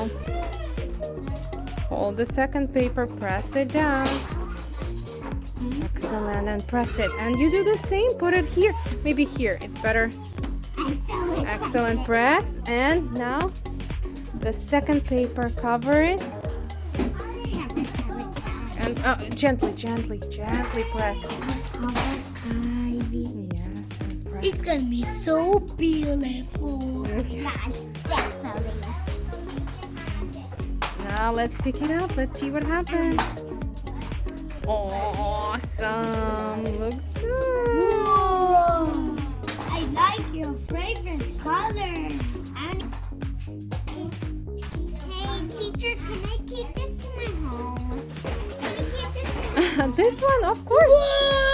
now hold the second paper, press it down. Excellent, and press it. And you do the same, put it here. Maybe here, it's better. Excellent, press. And now the second paper, cover it. And gently press. Yes, and press. It's gonna be so beautiful. Yes. Definitely. Now let's pick it up. Let's see what happens. Awesome. Looks good. Whoa! I like your favorite color. Hey, teacher, can I keep this in my home? Can I keep this in This one, of course. Whoa!